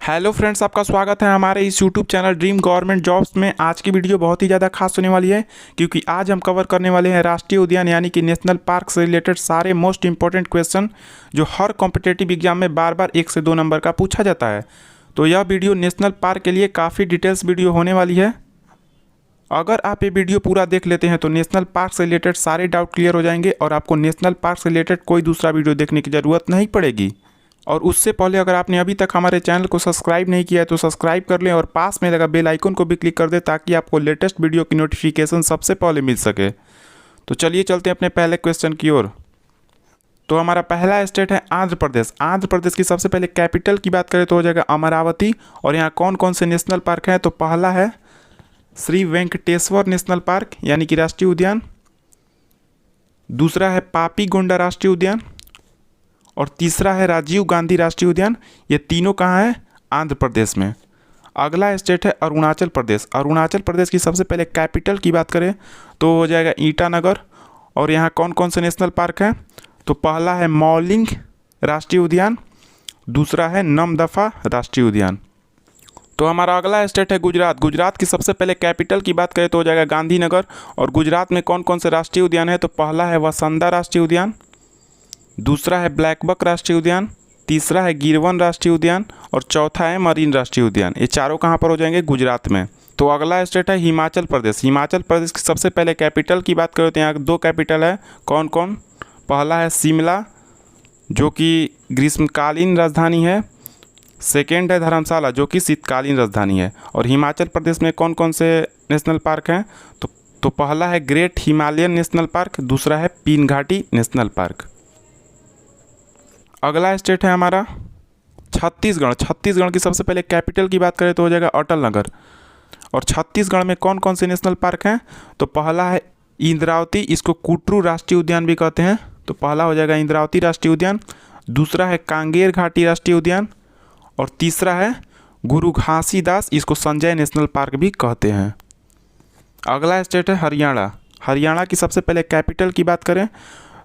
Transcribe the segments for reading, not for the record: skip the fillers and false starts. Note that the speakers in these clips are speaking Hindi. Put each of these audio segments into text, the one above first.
हेलो फ्रेंड्स, आपका स्वागत है हमारे इस YouTube channel dream government jobs में। आज की वीडियो बहुत ही ज़्यादा खास होने वाली है क्योंकि आज हम कवर करने वाले हैं राष्ट्रीय उद्यान यानी कि नेशनल पार्क से रिलेटेड सारे मोस्ट इंपॉर्टेंट क्वेश्चन जो हर कॉम्पिटेटिव एग्जाम में बार बार 1 से 2 नंबर का पूछा जाता है। तो यह वीडियो नेशनल पार्क के लिए काफ़ी डिटेल्स वीडियो होने वाली है। अगर आप ये वीडियो पूरा देख लेते हैं तो नेशनल पार्क से रिलेटेड सारे डाउट क्लियर हो जाएंगे और आपको नेशनल पार्क से रिलेटेड कोई दूसरा वीडियो देखने की ज़रूरत नहीं पड़ेगी। और उससे पहले अगर आपने अभी तक हमारे चैनल को सब्सक्राइब नहीं किया है तो सब्सक्राइब कर लें और पास में लगा बेल आइकन को भी क्लिक कर दें ताकि आपको लेटेस्ट वीडियो की नोटिफिकेशन सबसे पहले मिल सके। तो चलिए चलते हैं अपने पहले क्वेश्चन की ओर। तो हमारा पहला स्टेट है आंध्र प्रदेश। आंध्र प्रदेश की सबसे पहले कैपिटल की बात करें तो हो जाएगा अमरावती। और यहाँ कौन कौन से नेशनल पार्क हैं तो पहला है श्री वेंकटेश्वर नेशनल पार्क यानी कि राष्ट्रीय उद्यान, दूसरा है पापीगोंडा राष्ट्रीय उद्यान और तीसरा है राजीव गांधी राष्ट्रीय उद्यान। ये तीनों कहाँ हैं? आंध्र प्रदेश में। अगला स्टेट है अरुणाचल प्रदेश। अरुणाचल प्रदेश की सबसे पहले कैपिटल की बात करें तो हो जाएगा ईटानगर। और यहाँ कौन कौन से नेशनल पार्क हैं तो पहला है मौलिंग राष्ट्रीय उद्यान, दूसरा है नमदफा राष्ट्रीय उद्यान। तो हमारा अगला स्टेट है गुजरात। गुजरात की सबसे पहले कैपिटल की बात करें तो हो जाएगा गांधीनगर। और गुजरात में कौन कौन से राष्ट्रीय उद्यान है तो पहला है वसंदा राष्ट्रीय उद्यान, दूसरा है ब्लैकबक राष्ट्रीय उद्यान, तीसरा है गिरवन राष्ट्रीय उद्यान और चौथा है मरीन राष्ट्रीय उद्यान। ये चारों कहाँ पर हो जाएंगे? गुजरात में। तो अगला स्टेट है हिमाचल प्रदेश। हिमाचल प्रदेश की सबसे पहले कैपिटल की बात करें तो यहाँ 2 कैपिटल है। कौन कौन? पहला है शिमला जो कि ग्रीष्मकालीन राजधानी है, सेकेंड है धर्मशाला जो कि शीतकालीन राजधानी है। और हिमाचल प्रदेश में कौन कौन से नेशनल पार्क हैं तो पहला है ग्रेट हिमालयन नेशनल पार्क, दूसरा है पीन घाटी नेशनल पार्क। अगला स्टेट है हमारा छत्तीसगढ़। छत्तीसगढ़ की सबसे पहले कैपिटल की बात करें तो हो जाएगा अटल नगर। और छत्तीसगढ़ में कौन कौन से नेशनल पार्क हैं तो पहला है इंद्रावती, इसको कुटरू राष्ट्रीय उद्यान भी कहते हैं। तो पहला हो जाएगा इंद्रावती राष्ट्रीय उद्यान, दूसरा है कांगेर घाटी राष्ट्रीय उद्यान और तीसरा है गुरु घासीदास, इसको संजय नेशनल पार्क भी कहते हैं। अगला स्टेट है हरियाणा। हरियाणा की सबसे पहले कैपिटल की बात करें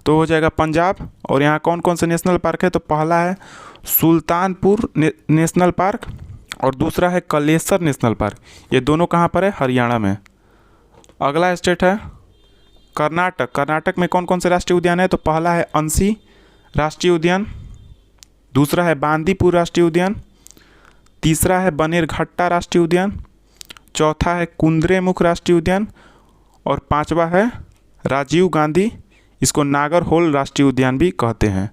तो हो जाएगा पंजाब। और यहाँ कौन कौन से नेशनल पार्क है तो पहला है सुल्तानपुर नेशनल पार्क और दूसरा है कलेसर नेशनल पार्क। ये दोनों कहाँ पर है? हरियाणा में। अगला स्टेट है कर्नाटक। कर्नाटक में कौन कौन से राष्ट्रीय उद्यान है तो पहला है अंशी राष्ट्रीय उद्यान, दूसरा है बांदीपुर राष्ट्रीय उद्यान, तीसरा है बनेरघट्टा राष्ट्रीय उद्यान, चौथा है कुंद्रेमुख राष्ट्रीय उद्यान और पांचवा है राजीव गांधी, इसको नागरहोल राष्ट्रीय उद्यान भी कहते हैं।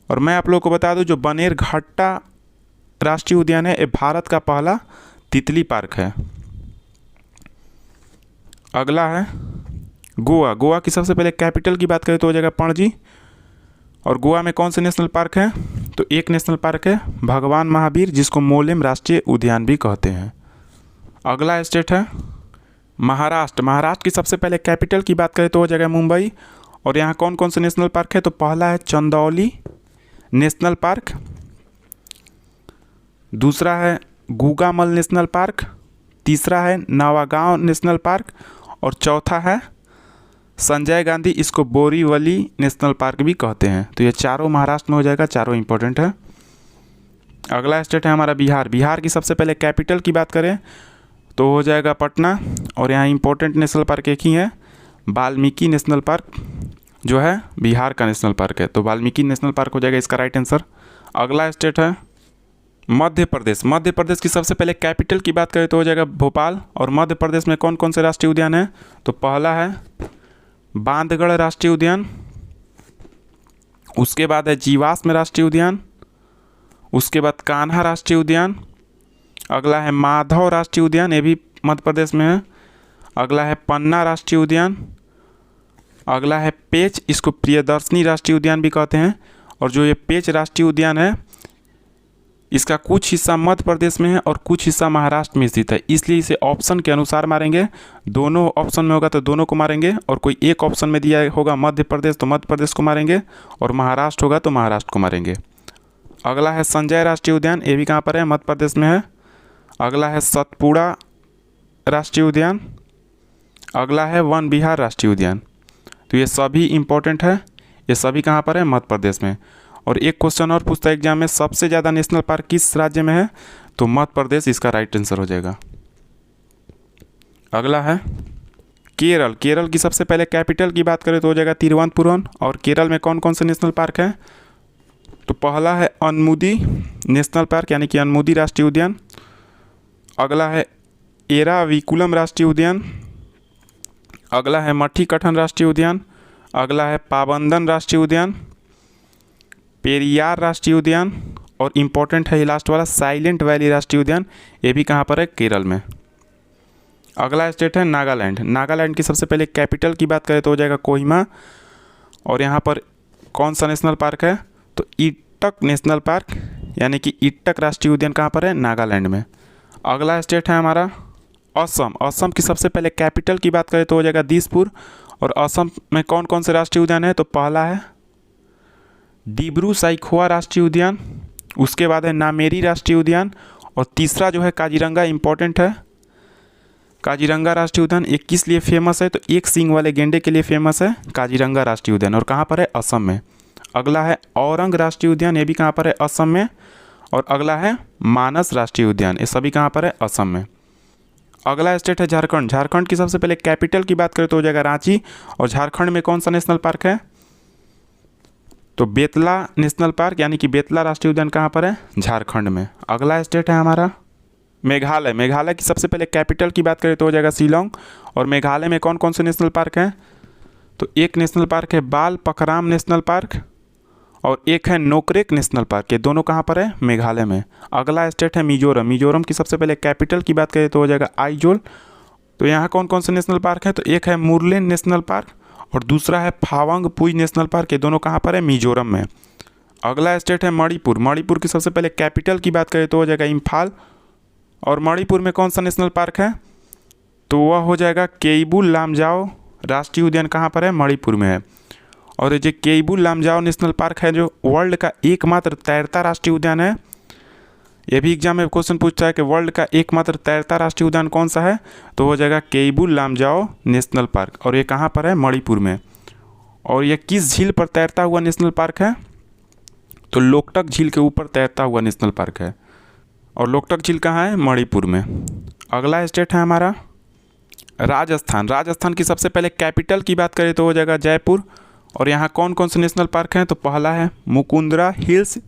और मैं आप लोगों को बता दूं जो बनेरघट्टा राष्ट्रीय उद्यान है ये भारत का पहला तितली पार्क है। अगला है गोवा। गोवा की सबसे पहले कैपिटल की बात करें तो हो जाएगा पणजी। और गोवा में कौन से नेशनल पार्क है तो एक नेशनल पार्क है भगवान महावीर जिसको मोलेम राष्ट्रीय उद्यान भी कहते हैं। अगला स्टेट है महाराष्ट्र। महाराष्ट्र की सबसे पहले कैपिटल की बात करें तो हो जाएगा मुंबई। और यहाँ कौन कौन से नेशनल पार्क है तो पहला है चंदौली नेशनल पार्क, दूसरा है गूगामल नेशनल पार्क, तीसरा है नवागांव नेशनल पार्क और चौथा है संजय गांधी, इसको बोरीवली नेशनल पार्क भी कहते हैं। तो ये चारों महाराष्ट्र में हो जाएगा, चारों इंपॉर्टेंट है। अगला स्टेट है हमारा बिहार। बिहार की सबसे पहले कैपिटल की बात करें तो हो जाएगा पटना। और यहाँ इंपॉर्टेंट नेशनल पार्क एक ही है, वाल्मीकि नेशनल पार्क जो है बिहार का नेशनल पार्क है। तो वाल्मीकि नेशनल पार्क हो जाएगा इसका राइट आंसर। अगला स्टेट है मध्य प्रदेश। मध्य प्रदेश की सबसे पहले कैपिटल की बात करें तो हो जाएगा भोपाल। और मध्य प्रदेश में कौन कौन से राष्ट्रीय उद्यान हैं तो पहला है बांधगढ़ राष्ट्रीय उद्यान, उसके बाद है जीवाश्म राष्ट्रीय उद्यान, उसके बाद कान्हा राष्ट्रीय उद्यान, अगला है माधव राष्ट्रीय उद्यान, ये भी मध्य प्रदेश में है, अगला है पन्ना राष्ट्रीय उद्यान, अगला है पेंच, इसको प्रियदर्शनी राष्ट्रीय उद्यान भी कहते हैं। और जो ये पेंच राष्ट्रीय उद्यान है इसका कुछ हिस्सा मध्य प्रदेश में है और कुछ हिस्सा महाराष्ट्र में स्थित है, इसलिए इसे ऑप्शन के अनुसार मारेंगे। दोनों ऑप्शन में होगा तो दोनों को मारेंगे और कोई एक ऑप्शन में दिया होगा मध्य प्रदेश तो मध्य प्रदेश को मारेंगे और महाराष्ट्र होगा तो महाराष्ट्र को मारेंगे। अगला है संजय राष्ट्रीय उद्यान, ये भी कहाँ पर है? मध्य प्रदेश में है। अगला है सतपुड़ा राष्ट्रीय उद्यान, अगला है वन विहार राष्ट्रीय उद्यान। तो ये सभी इम्पोर्टेंट है, ये सभी कहाँ पर है? मध्य प्रदेश में। और एक क्वेश्चन और पूछता है एग्जाम में, सबसे ज़्यादा नेशनल पार्क किस राज्य में है? तो मध्य प्रदेश इसका राइट आंसर हो जाएगा। अगला है केरल। केरल की सबसे पहले कैपिटल की बात करें तो हो जाएगा तिरुवनंतपुरम। और केरल में कौन कौन से नेशनल पार्क हैं? तो पहला है अनमुदी नेशनल पार्क यानी कि अनमुदी राष्ट्रीय उद्यान। अगला है एराविकुलम राष्ट्रीय उद्यान। अगला है मठीकठन राष्ट्रीय उद्यान। अगला है पाबंदन राष्ट्रीय उद्यान, पेरियार राष्ट्रीय उद्यान और इम्पोर्टेंट है ये लास्ट वाला साइलेंट वैली राष्ट्रीय उद्यान। ये भी कहाँ पर है? केरल में। अगला स्टेट है नागालैंड। नागालैंड की सबसे पहले कैपिटल की बात करें तो हो जाएगा कोहिमा। और यहाँ पर कौन सा नेशनल पार्क है? तो इटक नेशनल पार्क यानी कि इटक राष्ट्रीय उद्यान कहाँ पर है? नागालैंड में। अगला स्टेट है हमारा असम। असम की सबसे पहले कैपिटल की बात करें तो हो जाएगा दिसपुर। और असम में कौन कौन से राष्ट्रीय उद्यान है? तो पहला है डिब्रू साइखोवा राष्ट्रीय उद्यान, उसके बाद है नामेरी राष्ट्रीय उद्यान और तीसरा जो है काजीरंगा इम्पोर्टेंट है। काजीरंगा राष्ट्रीय उद्यान एक किस लिए फेमस है? तो एक सींग वाले गेंडे के लिए फेमस है काजीरंगा राष्ट्रीय उद्यान। और कहाँ पर है? असम में। अगला है औरंग राष्ट्रीय उद्यान, ये भी कहाँ पर है? असम में। और अगला है मानस राष्ट्रीय उद्यान, ये सभी कहाँ पर है? असम में। अगला स्टेट है झारखंड। झारखंड की सबसे पहले कैपिटल की बात करें तो हो जाएगा रांची। और झारखंड में कौन सा नेशनल पार्क है? तो बेतला नेशनल पार्क यानी कि बेतला राष्ट्रीय उद्यान कहाँ पर है? झारखंड में। अगला स्टेट है हमारा मेघालय। मेघालय की सबसे पहले कैपिटल की बात करें तो हो जाएगा शिलोंग। और मेघालय में कौन कौन से नेशनल पार्क हैं? तो एक नेशनल पार्क है बाल पखराम नेशनल पार्क और एक है नोकरेक नेशनल पार्क। ये दोनों कहाँ पर है? मेघालय में। अगला स्टेट है मिजोरम। मिजोरम की सबसे पहले कैपिटल की बात करें तो हो जाएगा आइजोल। तो यहाँ कौन कौन से नेशनल पार्क है? तो एक है मुरलेन नेशनल पार्क और दूसरा है फावंग पुई नेशनल पार्क। ये दोनों कहाँ पर है? मिजोरम में। अगला स्टेट है मणिपुर। मणिपुर की सबसे पहले कैपिटल की बात करें तो हो जाएगा इम्फाल। और मणिपुर में कौन सा नेशनल पार्क है? तो वह हो जाएगा केइबुल लामजाओ राष्ट्रीय उद्यान। कहाँ पर है? मणिपुर में है। और ये जो केइबुल लामजाओ नेशनल पार्क है जो वर्ल्ड का एकमात्र तैरता राष्ट्रीय उद्यान है। ये भी एग्जाम में क्वेश्चन पूछता है कि वर्ल्ड का एकमात्र तैरता राष्ट्रीय उद्यान कौन सा है? तो हो जाएगा केइबुल लामजाओ नेशनल पार्क। और ये कहाँ पर है? मणिपुर में। और ये किस झील पर तैरता हुआ नेशनल पार्क है? तो लोकटक झील के ऊपर तैरता हुआ नेशनल पार्क है। और लोकटक झील कहाँ है? मणिपुर में। अगला स्टेट है हमारा राजस्थान। राजस्थान की सबसे पहले कैपिटल की बात करें तो हो जाएगा जयपुर। और यहाँ कौन कौन से नेशनल पार्क हैं? तो पहला है मुकुंदरा हिल्स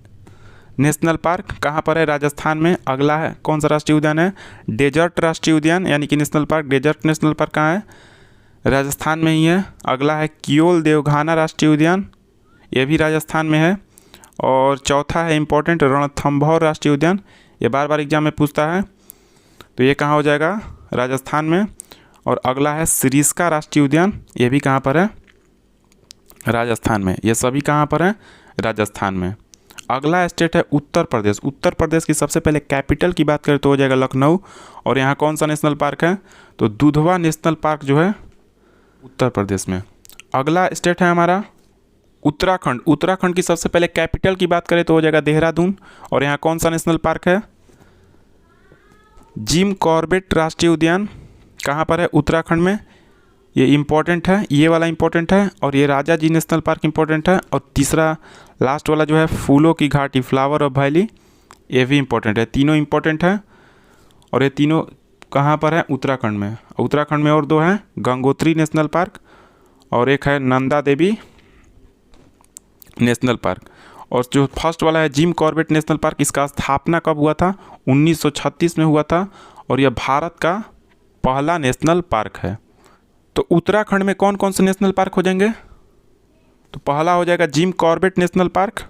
नेशनल पार्क। कहाँ पर है? राजस्थान में। अगला है कौन सा राष्ट्रीय उद्यान है? डेजर्ट राष्ट्रीय उद्यान यानी कि national park. Desert national park कहाँ है? राजस्थान में ही है। अगला है कियोल देवघाना राष्ट्रीय उद्यान, ये भी राजस्थान में है। और चौथा है इम्पोर्टेंट रणथंभौर राष्ट्रीय उद्यान, ये बार बार एग्जाम में पूछता है। तो ये कहाँ हो जाएगा? राजस्थान में। और अगला है सिरिस्का राष्ट्रीय उद्यान, ये भी कहाँ पर है? राजस्थान में। ये सभी कहाँ पर है? राजस्थान में। अगला स्टेट है उत्तर प्रदेश। उत्तर प्रदेश की सबसे पहले कैपिटल की बात करें तो हो जाएगा लखनऊ। और यहाँ कौन सा नेशनल पार्क है? तो दुधवा नेशनल पार्क जो है उत्तर प्रदेश में। अगला स्टेट है हमारा उत्तराखंड। उत्तराखंड की सबसे पहले कैपिटल की बात करें तो हो जाएगा देहरादून। और यहाँ कौन सा नेशनल पार्क है? जिम कॉर्बेट राष्ट्रीय उद्यान। कहाँ पर है? उत्तराखंड में। ये इम्पोर्टेंट है, ये वाला इम्पोर्टेंट है। और ये राजा जी नेशनल पार्क इम्पोर्टेंट है। और तीसरा लास्ट वाला जो है फूलों की घाटी फ्लावर ऑफ वैली, ये भी इम्पोर्टेंट है। तीनों इम्पोर्टेंट है। और ये तीनों कहाँ पर है? उत्तराखंड में। उत्तराखंड में और दो हैं, गंगोत्री नेशनल पार्क और एक है नंदा देवी नेशनल पार्क। और जो फर्स्ट वाला है जिम कॉर्बेट नेशनल पार्क, इसका स्थापना कब हुआ था? 1936 में हुआ था। और यह भारत का पहला नेशनल पार्क है। तो उत्तराखंड में कौन कौन से नेशनल पार्क हो जाएंगे? तो पहला हो जाएगा जिम कॉर्बेट नेशनल पार्क,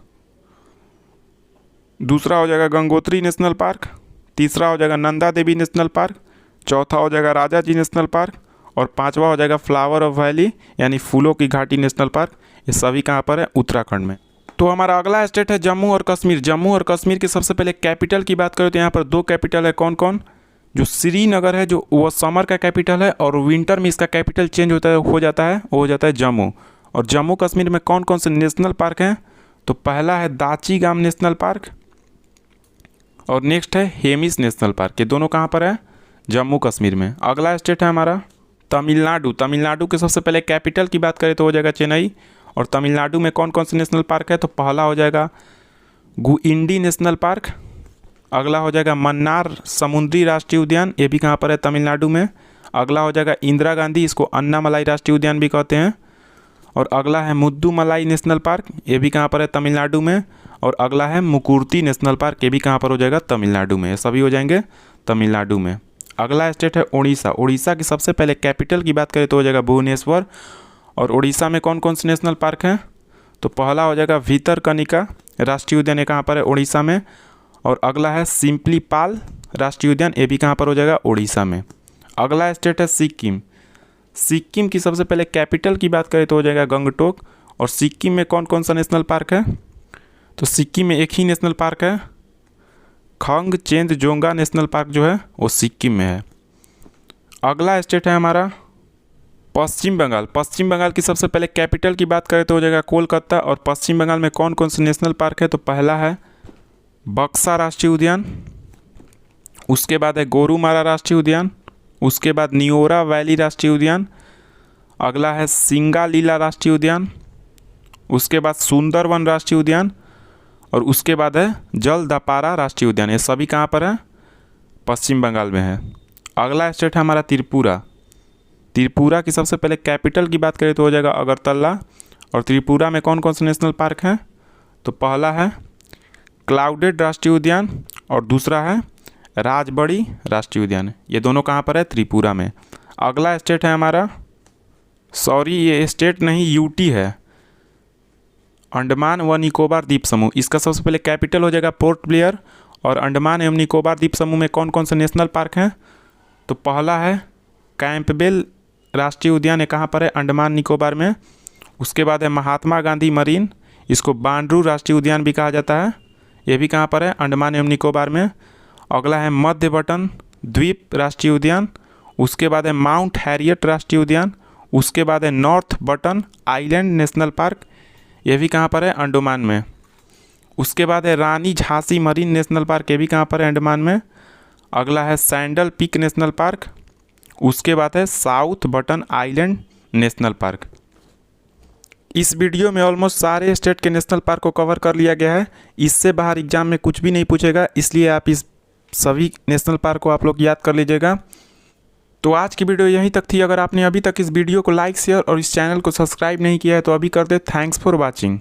दूसरा हो जाएगा गंगोत्री नेशनल पार्क, तीसरा हो जाएगा नंदा देवी नेशनल पार्क, चौथा हो जाएगा राजा जी नेशनल पार्क और पांचवा हो जाएगा फ्लावर ऑफ वैली यानी फूलों की घाटी नेशनल पार्क। ये सभी कहाँ पर है? उत्तराखंड में। तो हमारा अगला स्टेट है जम्मू और कश्मीर। जम्मू और कश्मीर की सबसे पहले कैपिटल की बात करें तो यहाँ पर दो कैपिटल है। कौन कौन? जो श्रीनगर है जो वो समर का कैपिटल है और विंटर में इसका कैपिटल चेंज हो जाता है, वो हो जाता है जम्मू। और जम्मू कश्मीर में कौन कौन से नेशनल पार्क हैं? तो पहला है दाची गाम नेशनल पार्क और नेक्स्ट है हेमिस नेशनल पार्क। ये दोनों कहाँ पर है? जम्मू कश्मीर में। अगला स्टेट है हमारा तमिलनाडु। तमिलनाडु के सबसे पहले कैपिटल की बात करें तो हो जाएगा चेन्नई। और तमिलनाडु में कौन कौन से नेशनल पार्क है, तो पहला हो जाएगा गुइंडी नेशनल पार्क, अगला हो जाएगा मन्नार समुद्री राष्ट्रीय उद्यान, ये भी कहाँ पर है, तमिलनाडु में। अगला हो जाएगा इंदिरा गांधी, इसको अन्नामलाई राष्ट्रीय उद्यान भी कहते हैं। और अगला है मुद्दुमलाई नेशनल पार्क, ये भी कहाँ पर है, तमिलनाडु में। और अगला है मुकुर्ती नेशनल पार्क, ये भी कहाँ पर हो जाएगा, तमिलनाडु में। ये सभी हो जाएंगे तमिलनाडु में। अगला स्टेट है उड़ीसा। उड़ीसा की सबसे पहले कैपिटल की बात करें तो हो जाएगा भुवनेश्वर। और उड़ीसा में कौन कौन से नेशनल पार्क हैं, तो पहला हो जाएगा भितरकनिका राष्ट्रीय उद्यान, ये कहाँ पर है, उड़ीसा में। और अगला है सिम्पलीपाल राष्ट्रीय उद्यान, ये भी कहाँ पर हो जाएगा, उड़ीसा में। अगला स्टेट है सिक्किम। सिक्किम की सबसे पहले कैपिटल की बात करें तो हो जाएगा गंगटोक। और सिक्किम में कौन कौन सा नेशनल पार्क है, तो सिक्किम में एक ही नेशनल पार्क है, खंगचेंदजोंगा नेशनल पार्क जो है वो सिक्किम में है। अगला स्टेट है हमारा पश्चिम बंगाल। पश्चिम बंगाल की सबसे पहले कैपिटल की बात करें तो हो जाएगा कोलकाता। और पश्चिम बंगाल में कौन कौन से नेशनल पार्क है, तो पहला है बक्सा राष्ट्रीय उद्यान, उसके बाद है गोरुमारा राष्ट्रीय उद्यान, उसके बाद नियोरा वैली राष्ट्रीय उद्यान, अगला है सिंगालीला राष्ट्रीय उद्यान, उसके बाद सुंदरवन राष्ट्रीय उद्यान, और उसके बाद है जलदापारा राष्ट्रीय उद्यान। ये सभी कहाँ पर है, पश्चिम बंगाल में है। अगला स्टेट है हमारा त्रिपुरा। त्रिपुरा की सबसे पहले कैपिटल की बात करें तो हो जाएगा अगरतला। और त्रिपुरा में कौन कौन से नेशनल पार्क हैं, तो पहला है क्लाउडेड राष्ट्रीय उद्यान और दूसरा है राजबड़ी राष्ट्रीय उद्यान। ये दोनों कहाँ पर है, त्रिपुरा में। अगला स्टेट है हमारा, सॉरी ये स्टेट नहीं यूटी है, अंडमान व निकोबार द्वीप समूह। इसका सबसे पहले कैपिटल हो जाएगा पोर्ट ब्लेयर। और अंडमान एवं निकोबार द्वीप समूह में कौन कौन से नेशनल पार्क हैं, तो पहला है कैंपबेल राष्ट्रीय उद्यान, ये कहाँ पर है, अंडमान निकोबार में। उसके बाद है महात्मा गांधी मरीन, इसको बांद्रू राष्ट्रीय उद्यान भी कहा जाता है, ये भी कहाँ पर है, अंडमान एवं निकोबार में। अगला है मध्य बटन द्वीप राष्ट्रीय उद्यान, उसके बाद है माउंट हैरियट राष्ट्रीय उद्यान, उसके बाद है north button island national park, ये भी कहाँ पर है, अंडमान में। उसके बाद है रानी झांसी मरीन नेशनल पार्क, ये भी कहाँ पर है, अंडमान में। अगला है सैंडल पीक नेशनल पार्क, उसके बाद है south button island national park. इस वीडियो में ऑलमोस्ट सारे स्टेट के नेशनल पार्क को कवर कर लिया गया है। इससे बाहर एग्जाम में कुछ भी नहीं पूछेगा, इसलिए आप इस सभी नेशनल पार्क को आप लोग याद कर लीजिएगा। तो आज की वीडियो यहीं तक थी। अगर आपने अभी तक इस वीडियो को लाइक शेयर और इस चैनल को सब्सक्राइब नहीं किया है तो अभी कर दे। Thanks for watching.